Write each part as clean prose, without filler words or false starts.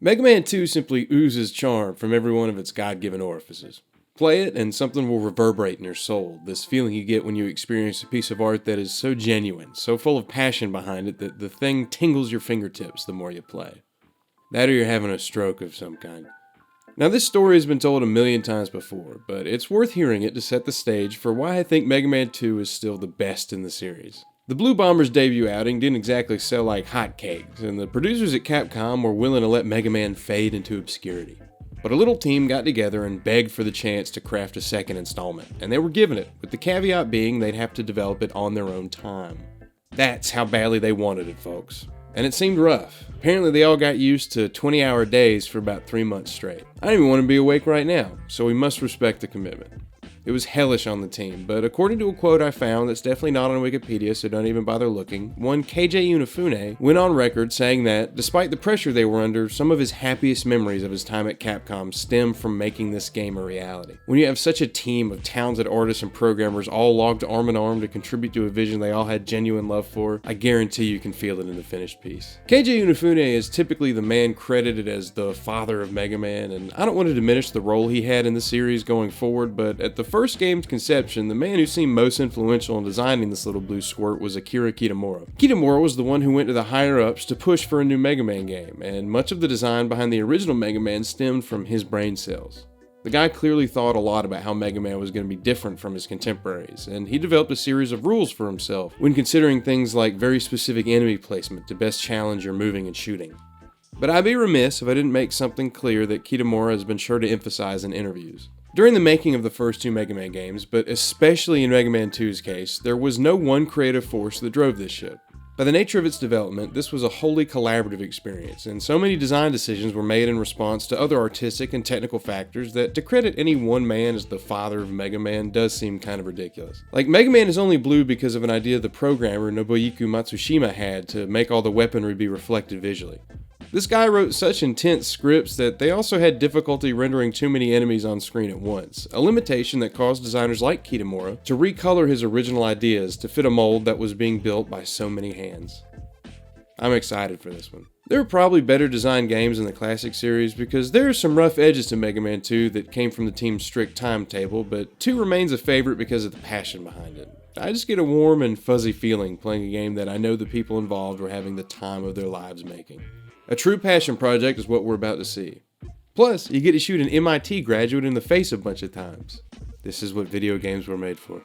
Mega Man 2 simply oozes charm from every one of its God-given orifices. Play it and something will reverberate in your soul, this feeling you get when you experience a piece of art that is so genuine, so full of passion behind it that the thing tingles your fingertips the more you play. That or you're having a stroke of some kind. Now this story has been told a million times before, but it's worth hearing it to set the stage for why I think Mega Man 2 is still the best in the series. The Blue Bombers' debut outing didn't exactly sell like hotcakes, and the producers at Capcom were willing to let Mega Man fade into obscurity. But a little team got together and begged for the chance to craft a second installment, and they were given it, with the caveat being they'd have to develop it on their own time. That's how badly they wanted it, folks. And it seemed rough. Apparently they all got used to 20-hour days for about 3 months straight. I don't even want to be awake right now, so we must respect the commitment. It was hellish on the team, but according to a quote I found that's definitely not on Wikipedia, so don't even bother looking, one KJ Unifune went on record saying that, despite the pressure they were under, some of his happiest memories of his time at Capcom stem from making this game a reality. When you have such a team of talented artists and programmers all logged arm in arm to contribute to a vision they all had genuine love for, I guarantee you can feel it in the finished piece. KJ Unifune is typically the man credited as the father of Mega Man, and I don't want to diminish the role he had in the series going forward, but at the first game's conception, the man who seemed most influential in designing this little blue squirt was Akira Kitamura. Kitamura was the one who went to the higher-ups to push for a new Mega Man game, and much of the design behind the original Mega Man stemmed from his brain cells. The guy clearly thought a lot about how Mega Man was going to be different from his contemporaries, and he developed a series of rules for himself when considering things like very specific enemy placement to best challenge your moving and shooting. But I'd be remiss if I didn't make something clear that Kitamura has been sure to emphasize in interviews. During the making of the first two Mega Man games, but especially in Mega Man 2's case, there was no one creative force that drove this ship. By the nature of its development, this was a wholly collaborative experience, and so many design decisions were made in response to other artistic and technical factors that to credit any one man as the father of Mega Man does seem kind of ridiculous. Like, Mega Man is only blue because of an idea the programmer Nobuyuki Matsushima had to make all the weaponry be reflected visually. This guy wrote such intense scripts that they also had difficulty rendering too many enemies on screen at once, a limitation that caused designers like Kitamura to recolor his original ideas to fit a mold that was being built by so many hands. I'm excited for this one. There are probably better designed games in the classic series because there are some rough edges to Mega Man 2 that came from the team's strict timetable, but 2 remains a favorite because of the passion behind it. I just get a warm and fuzzy feeling playing a game that I know the people involved were having the time of their lives making. A true passion project is what we're about to see. Plus, you get to shoot an MIT graduate in the face a bunch of times. This is what video games were made for.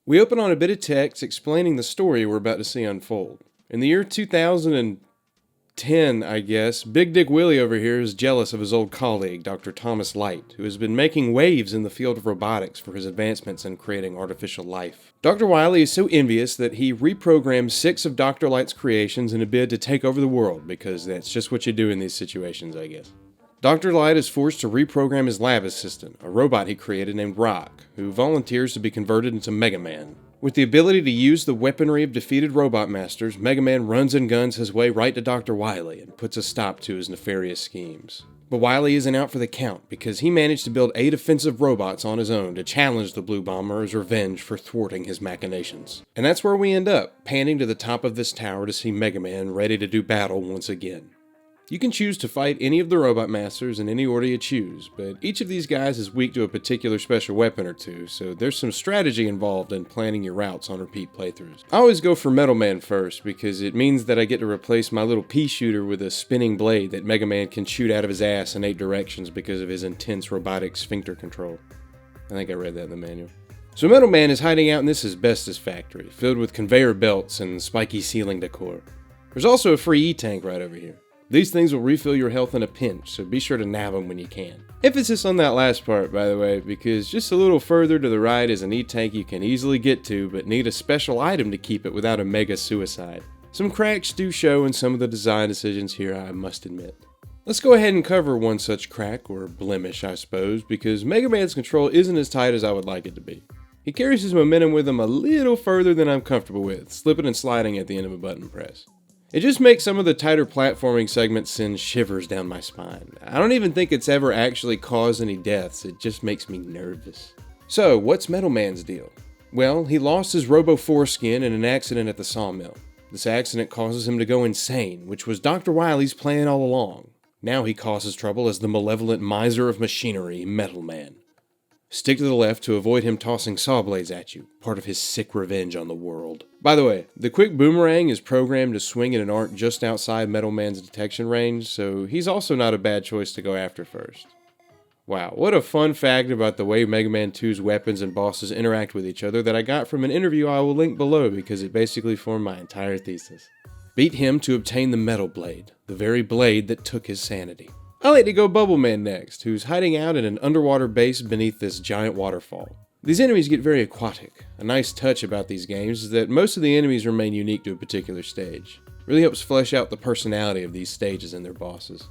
We open on a bit of text explaining the story we're about to see unfold. In the year 2010, I guess, Big Dick Willie over here is jealous of his old colleague, Dr. Thomas Light, who has been making waves in the field of robotics for his advancements in creating artificial life. Dr. Wily is so envious that he reprogrammed 6 of Dr. Light's creations in a bid to take over the world, because that's just what you do in these situations, I guess. Dr. Light is forced to reprogram his lab assistant, a robot he created named Rock, who volunteers to be converted into Mega Man. With the ability to use the weaponry of defeated robot masters, Mega Man runs and guns his way right to Dr. Wily and puts a stop to his nefarious schemes. But Wily isn't out for the count because he managed to build 8 offensive robots on his own to challenge the Blue Bomber as revenge for thwarting his machinations. And that's where we end up, panning to the top of this tower to see Mega Man ready to do battle once again. You can choose to fight any of the robot masters in any order you choose, but each of these guys is weak to a particular special weapon or two, so there's some strategy involved in planning your routes on repeat playthroughs. I always go for Metal Man first, because it means that I get to replace my little pea shooter with a spinning blade that Mega Man can shoot out of his ass in 8 directions because of his intense robotic sphincter control. I think I read that in the manual. So Metal Man is hiding out in this asbestos factory, filled with conveyor belts and spiky ceiling decor. There's also a free E-tank right over here. These things will refill your health in a pinch, so be sure to nab them when you can. Emphasis on that last part, by the way, because just a little further to the right is an E-tank you can easily get to, but need a special item to keep it without a mega suicide. Some cracks do show in some of the design decisions here, I must admit. Let's go ahead and cover one such crack, or blemish I suppose, because Mega Man's control isn't as tight as I would like it to be. He carries his momentum with him a little further than I'm comfortable with, slipping and sliding at the end of a button press. It just makes some of the tighter platforming segments send shivers down my spine. I don't even think it's ever actually caused any deaths, it just makes me nervous. So, what's Metal Man's deal? Well, he lost his Robo foreskin in an accident at the sawmill. This accident causes him to go insane, which was Dr. Wily's plan all along. Now he causes trouble as the malevolent miser of machinery, Metal Man. Stick to the left to avoid him tossing saw blades at you, part of his sick revenge on the world. By the way, the quick boomerang is programmed to swing in an arc just outside Metal Man's detection range, so he's also not a bad choice to go after first. Wow, what a fun fact about the way Mega Man 2's weapons and bosses interact with each other that I got from an interview I will link below because it basically formed my entire thesis. Beat him to obtain the Metal Blade, the very blade that took his sanity. I like to go Bubble Man next, who's hiding out in an underwater base beneath this giant waterfall. These enemies get very aquatic. A nice touch about these games is that most of the enemies remain unique to a particular stage. Really helps flesh out the personality of these stages and their bosses.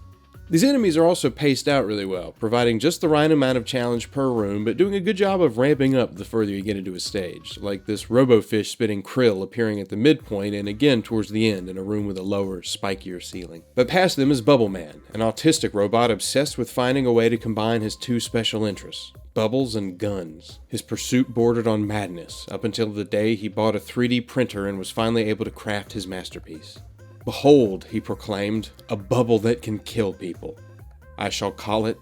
These enemies are also paced out really well, providing just the right amount of challenge per room, but doing a good job of ramping up the further you get into a stage, like this robofish spitting krill appearing at the midpoint and again towards the end in a room with a lower, spikier ceiling. But past them is Bubble Man, an autistic robot obsessed with finding a way to combine his two special interests, bubbles and guns. His pursuit bordered on madness, up until the day he bought a 3D printer and was finally able to craft his masterpiece. "Behold," he proclaimed, "a bubble that can kill people. I shall call it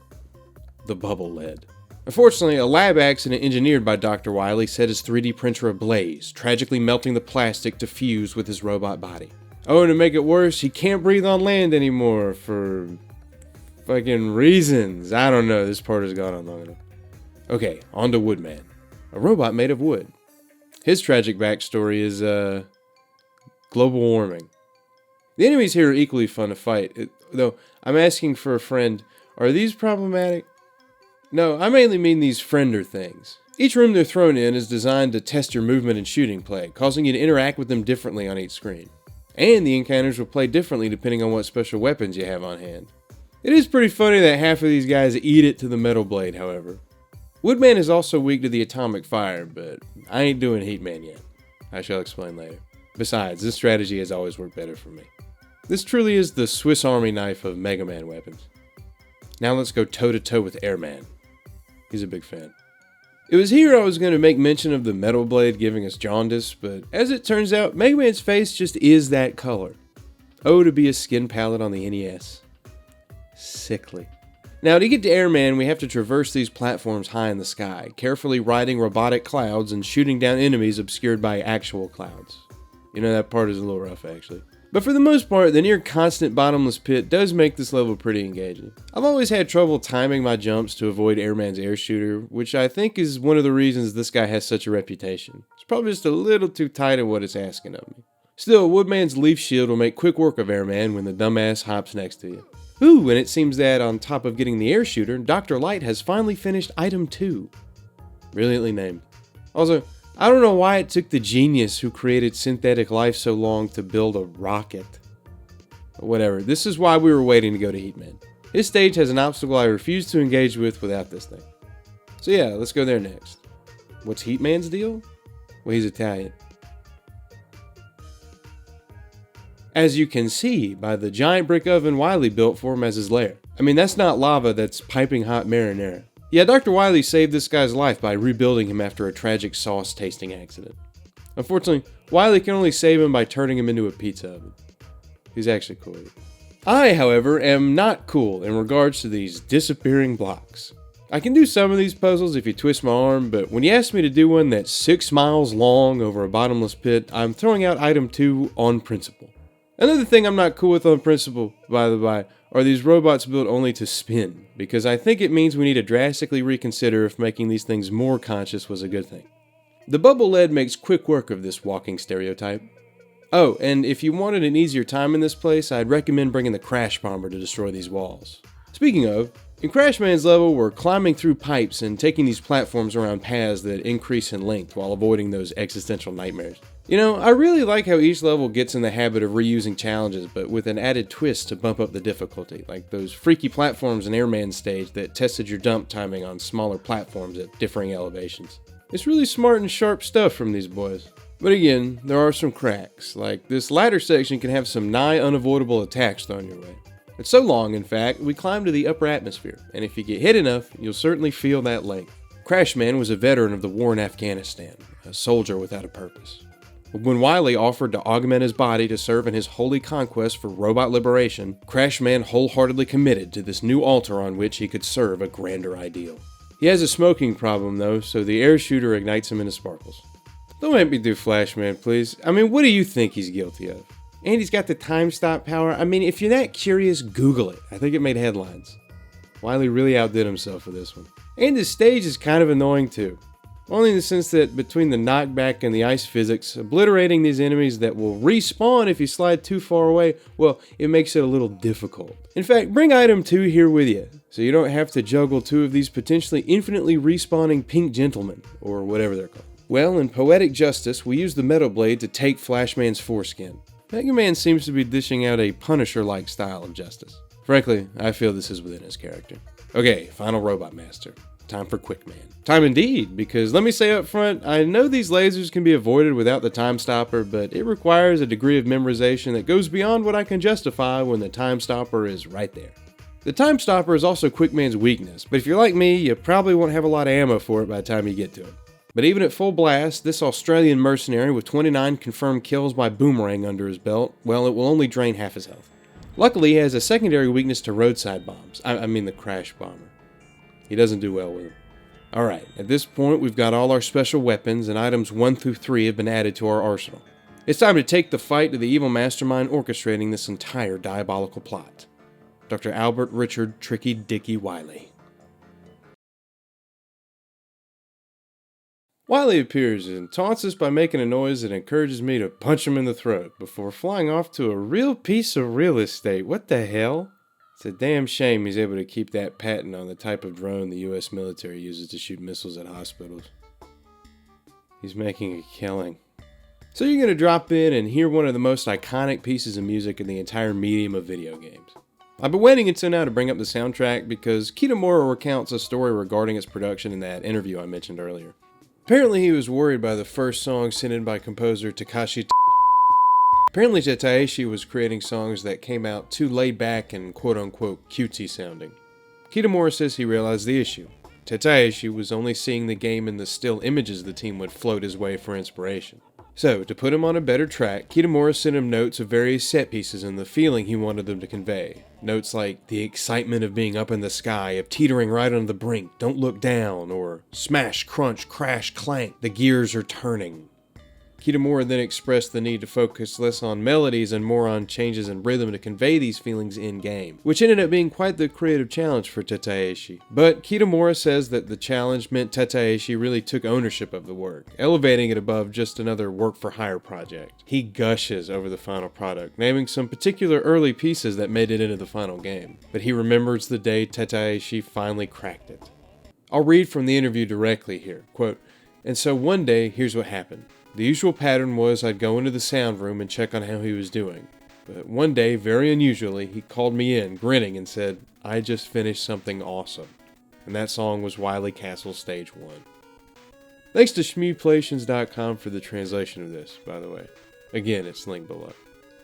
the Bubble Lead." Unfortunately, a lab accident engineered by Dr. Wily set his 3D printer ablaze, tragically melting the plastic to fuse with his robot body. Oh, and to make it worse, he can't breathe on land anymore for fucking reasons. I don't know, this part has gone on long enough. Okay, on to Woodman, a robot made of wood. His tragic backstory is, global warming. The enemies here are equally fun to fight, though I'm asking for a friend, are these problematic? No, I mainly mean these friender things. Each room they're thrown in is designed to test your movement and shooting play, causing you to interact with them differently on each screen. And the encounters will play differently depending on what special weapons you have on hand. It is pretty funny that half of these guys eat it to the Metal Blade, however. Woodman is also weak to the atomic fire, but I ain't doing Heatman yet. I shall explain later. Besides, this strategy has always worked better for me. This truly is the Swiss Army knife of Mega Man weapons. Now let's go toe-to-toe with Airman. He's a big fan. It was here I was going to make mention of the Metal Blade giving us jaundice, but as it turns out, Mega Man's face just is that color. Oh, to be a skin palette on the NES. Sickly. Now, to get to Airman, we have to traverse these platforms high in the sky, carefully riding robotic clouds and shooting down enemies obscured by actual clouds. You know, that part is a little rough, actually. But for the most part, the near constant bottomless pit does make this level pretty engaging. I've always had trouble timing my jumps to avoid Airman's air shooter, which I think is one of the reasons this guy has such a reputation. It's probably just a little too tight in what it's asking of me. Still, Woodman's leaf shield will make quick work of Airman when the dumbass hops next to you. Ooh, and it seems that on top of getting the air shooter, Dr. Light has finally finished Item 2. Brilliantly named. Also, I don't know why it took the genius who created synthetic life so long to build a rocket. Whatever, this is why we were waiting to go to Heatman. His stage has an obstacle I refuse to engage with without this thing. So yeah, let's go there next. What's Heatman's deal? Well, he's Italian. As you can see by the giant brick oven Wily built for him as his lair. I mean, that's not lava, that's piping hot marinara. Yeah, Dr. Wily saved this guy's life by rebuilding him after a tragic sauce-tasting accident. Unfortunately, Wily can only save him by turning him into a pizza oven. He's actually cool. I, however, am not cool in regards to these disappearing blocks. I can do some of these puzzles if you twist my arm, but when you ask me to do one that's 6 miles long over a bottomless pit, I'm throwing out Item 2 on principle. Another thing I'm not cool with on principle, by the by, are these robots built only to spin, because I think it means we need to drastically reconsider if making these things more conscious was a good thing. The Bubble Lead makes quick work of this walking stereotype. Oh, and if you wanted an easier time in this place, I'd recommend bringing the Crash Bomber to destroy these walls. Speaking of, in Crash Man's level, we're climbing through pipes and taking these platforms around paths that increase in length while avoiding those existential nightmares. You know, I really like how each level gets in the habit of reusing challenges, but with an added twist to bump up the difficulty, like those freaky platforms in Airman's stage that tested your dump timing on smaller platforms at differing elevations. It's really smart and sharp stuff from these boys. But again, there are some cracks, like this ladder section can have some nigh unavoidable attacks thrown your way. It's so long, in fact, we climb to the upper atmosphere, and if you get hit enough, you'll certainly feel that length. Crash Man was a veteran of the war in Afghanistan, a soldier without a purpose. When Wily offered to augment his body to serve in his holy conquest for robot liberation, Crashman wholeheartedly committed to this new altar on which he could serve a grander ideal. He has a smoking problem though, so the air shooter ignites him into sparkles. Don't make me do Flashman, please. I mean, what do you think he's guilty of? And he's got the time stop power. I mean, if you're that curious, Google it. I think it made headlines. Wily really outdid himself for this one. And his stage is kind of annoying too. Only in the sense that between the knockback and the ice physics, obliterating these enemies that will respawn if you slide too far away, well, it makes it a little difficult. In fact, bring item 2 here with you, so you don't have to juggle 2 of these potentially infinitely respawning pink gentlemen, or whatever they're called. Well, in poetic justice, we use the Metal Blade to take Flashman's foreskin. Mega Man seems to be dishing out a Punisher-like style of justice. Frankly, I feel this is within his character. Okay, final Robot Master. Time for Quick Man. Time indeed, because let me say up front, I know these lasers can be avoided without the time stopper, but it requires a degree of memorization that goes beyond what I can justify when the time stopper is right there. The time stopper is also Quick Man's weakness, but if you're like me, you probably won't have a lot of ammo for it by the time you get to him. But even at full blast, this Australian mercenary with 29 confirmed kills by boomerang under his belt, well, it will only drain half his health. Luckily, he has a secondary weakness to roadside bombs. I mean the crash bomber. He doesn't do well with them. Alright, at this point we've got all our special weapons and items 1 through 3 have been added to our arsenal. It's time to take the fight to the evil mastermind orchestrating this entire diabolical plot. Dr. Albert Richard Tricky Dicky Wily. Wily appears and taunts us by making a noise that encourages me to punch him in the throat before flying off to a real piece of real estate. What the hell? It's a damn shame he's able to keep that patent on the type of drone the US military uses to shoot missiles at hospitals. He's making a killing. So you're going to drop in and hear one of the most iconic pieces of music in the entire medium of video games. I've been waiting until now to bring up the soundtrack because Kitamura recounts a story regarding its production in that interview I mentioned earlier. Apparently he was worried by the first song sent in by composer Takashi. Apparently Tataeshi was creating songs that came out too laid back and quote-unquote cutesy sounding. Kitamura says he realized the issue. Tataeshi was only seeing the game in the still images the team would float his way for inspiration. So, to put him on a better track, Kitamura sent him notes of various set pieces and the feeling he wanted them to convey. Notes like, the excitement of being up in the sky, of teetering right on the brink, don't look down, or smash, crunch, crash, clank, the gears are turning. Kitamura then expressed the need to focus less on melodies and more on changes in rhythm to convey these feelings in-game, which ended up being quite the creative challenge for Tataeshi. But Kitamura says that the challenge meant Tataeshi really took ownership of the work, elevating it above just another work-for-hire project. He gushes over the final product, naming some particular early pieces that made it into the final game, but he remembers the day Tataeshi finally cracked it. I'll read from the interview directly here, quote, "And so one day, here's what happened. The usual pattern was I'd go into the sound room and check on how he was doing. But one day, very unusually, he called me in, grinning, and said, 'I just finished something awesome.' And that song was Wily Castle's Stage 1. Thanks to Shmewplations.com for the translation of this, by the way. Again, it's linked below.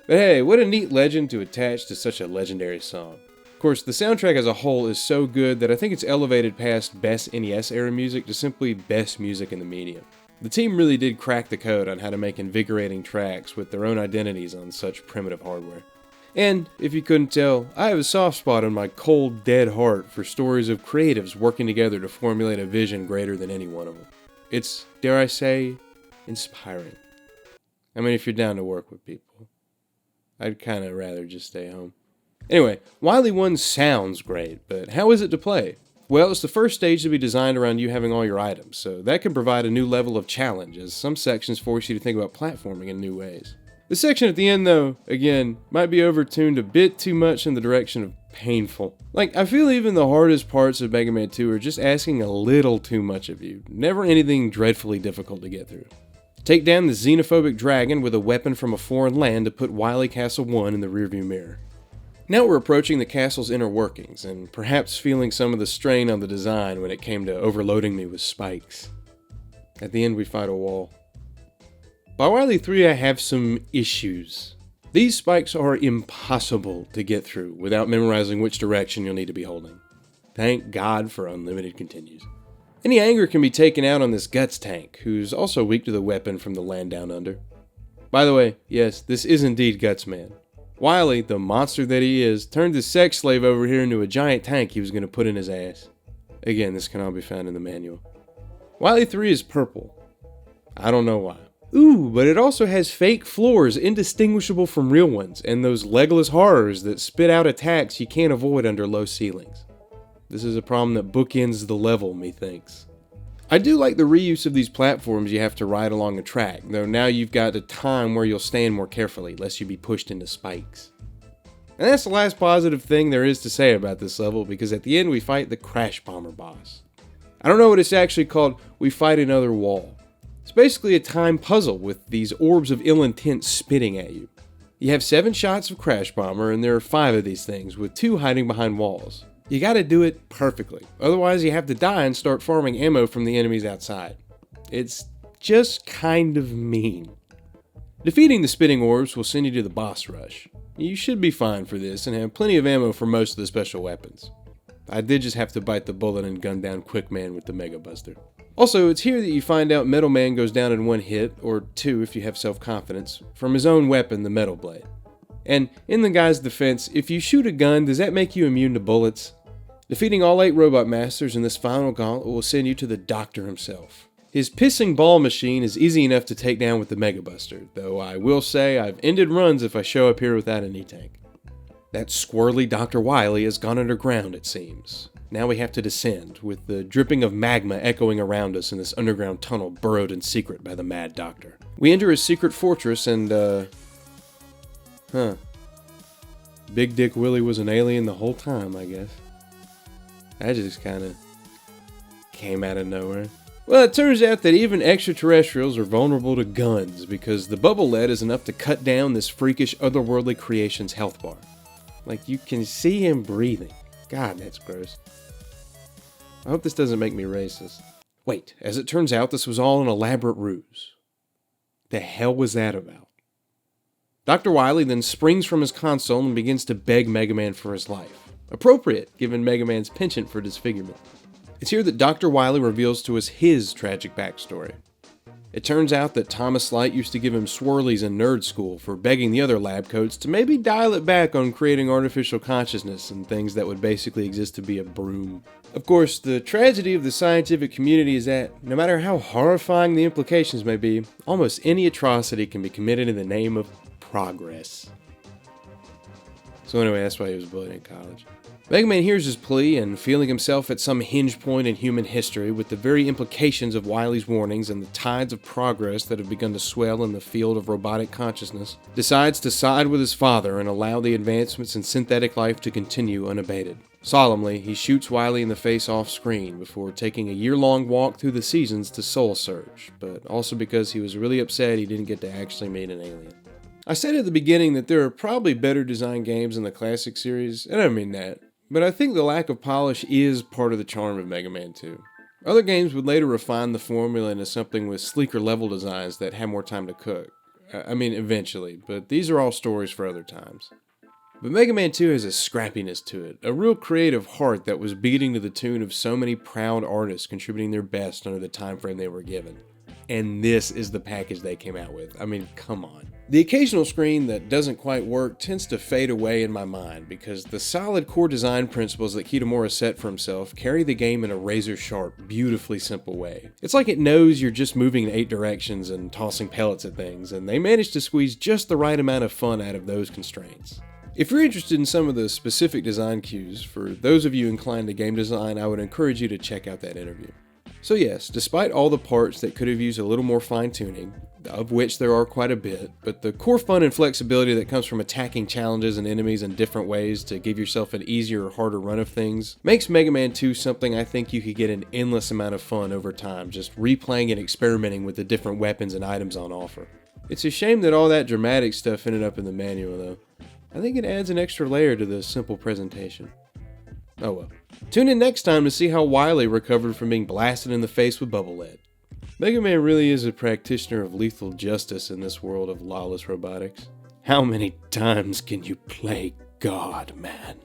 But hey, what a neat legend to attach to such a legendary song. Of course, the soundtrack as a whole is so good that I think it's elevated past best NES era music to simply best music in the medium. The team really did crack the code on how to make invigorating tracks with their own identities on such primitive hardware. And, if you couldn't tell, I have a soft spot in my cold, dead heart for stories of creatives working together to formulate a vision greater than any one of them. It's, dare I say, inspiring. I mean, if you're down to work with people. I'd kinda rather just stay home. Anyway, Wily 1 sounds great, but how is it to play? Well, it's the first stage to be designed around you having all your items, so that can provide a new level of challenge, as some sections force you to think about platforming in new ways. The section at the end, though, again, might be overtuned a bit too much in the direction of painful. Like, I feel even the hardest parts of Mega Man 2 are just asking a little too much of you, never anything dreadfully difficult to get through. Take down the xenophobic dragon with a weapon from a foreign land to put Wily Castle 1 in the rearview mirror. Now we're approaching the castle's inner workings, and perhaps feeling some of the strain on the design when it came to overloading me with spikes. At the end we fight a wall. By Wily 3 I have some issues. These spikes are impossible to get through without memorizing which direction you'll need to be holding. Thank God for unlimited continues. Any anger can be taken out on this Guts tank, who's also weak to the weapon from the land down under. By the way, yes, this is indeed Guts Man. Wily, the monster that he is, turned his sex slave over here into a giant tank he was going to put in his ass. Again, this can all be found in the manual. Wily 3 is purple. I don't know why. Ooh, but it also has fake floors indistinguishable from real ones, and those legless horrors that spit out attacks you can't avoid under low ceilings. This is a problem that bookends the level, methinks. I do like the reuse of these platforms you have to ride along a track, though now you've got a time where you'll stand more carefully, lest you be pushed into spikes. And that's the last positive thing there is to say about this level, because at the end we fight the Crash Bomber boss. I don't know what it's actually called. We fight another wall. It's basically a time puzzle with these orbs of ill intent spitting at you. You have 7 shots of Crash Bomber, and there are 5 of these things, with 2 hiding behind walls. You gotta do it perfectly, otherwise you have to die and start farming ammo from the enemies outside. It's just kind of mean. Defeating the spitting orbs will send you to the boss rush. You should be fine for this and have plenty of ammo for most of the special weapons. I did just have to bite the bullet and gun down Quick Man with the Mega Buster. Also, it's here that you find out Metal Man goes down in 1 hit, or 2 if you have self-confidence, from his own weapon, the Metal Blade. And in the guy's defense, if you shoot a gun, does that make you immune to bullets? Defeating all 8 Robot Masters in this final gauntlet will send you to the Doctor himself. His pissing ball machine is easy enough to take down with the Mega Buster, though I will say I've ended runs if I show up here without an E-Tank. That squirrely Dr. Wily has gone underground, it seems. Now we have to descend, with the dripping of magma echoing around us in this underground tunnel burrowed in secret by the Mad Doctor. We enter his secret fortress and, Big Dick Willie was an alien the whole time, I guess. That just kinda came out of nowhere. Well, it turns out that even extraterrestrials are vulnerable to guns, because the bubble lead is enough to cut down this freakish otherworldly creation's health bar. Like, you can see him breathing. God, that's gross. I hope this doesn't make me racist. Wait, as it turns out, this was all an elaborate ruse. The hell was that about? Dr. Wily then springs from his console and begins to beg Mega Man for his life. Appropriate, given Mega Man's penchant for disfigurement. It's here that Dr. Wily reveals to us his tragic backstory. It turns out that Thomas Light used to give him swirlies in nerd school for begging the other lab coats to maybe dial it back on creating artificial consciousness and things that would basically exist to be a broom. Of course, the tragedy of the scientific community is that, no matter how horrifying the implications may be, almost any atrocity can be committed in the name of progress. So anyway, that's why he was bullied in college. Mega Man hears his plea, and feeling himself at some hinge point in human history with the very implications of Wily's warnings and the tides of progress that have begun to swell in the field of robotic consciousness, decides to side with his father and allow the advancements in synthetic life to continue unabated. Solemnly, he shoots Wily in the face off-screen before taking a year-long walk through the seasons to Soul Search, but also because he was really upset he didn't get to actually meet an alien. I said at the beginning that there are probably better designed games in the classic series, and I don't mean that. But I think the lack of polish is part of the charm of Mega Man 2. Other games would later refine the formula into something with sleeker level designs that have more time to cook. I mean, eventually, but these are all stories for other times. But Mega Man 2 has a scrappiness to it, a real creative heart that was beating to the tune of so many proud artists contributing their best under the time frame they were given. And this is the package they came out with. I mean, come on. The occasional screen that doesn't quite work tends to fade away in my mind because the solid core design principles that Kitamura set for himself carry the game in a razor-sharp, beautifully simple way. It's like it knows you're just moving in 8 directions and tossing pellets at things, and they managed to squeeze just the right amount of fun out of those constraints. If you're interested in some of the specific design cues, for those of you inclined to game design, I would encourage you to check out that interview. So yes, despite all the parts that could have used a little more fine-tuning, of which there are quite a bit, but the core fun and flexibility that comes from attacking challenges and enemies in different ways to give yourself an easier or harder run of things, makes Mega Man 2 something I think you could get an endless amount of fun over time, just replaying and experimenting with the different weapons and items on offer. It's a shame that all that dramatic stuff ended up in the manual though. I think it adds an extra layer to the simple presentation. Oh well. Tune in next time to see how Wily recovered from being blasted in the face with bubble lead. Mega Man really is a practitioner of lethal justice in this world of lawless robotics. How many times can you play God, man?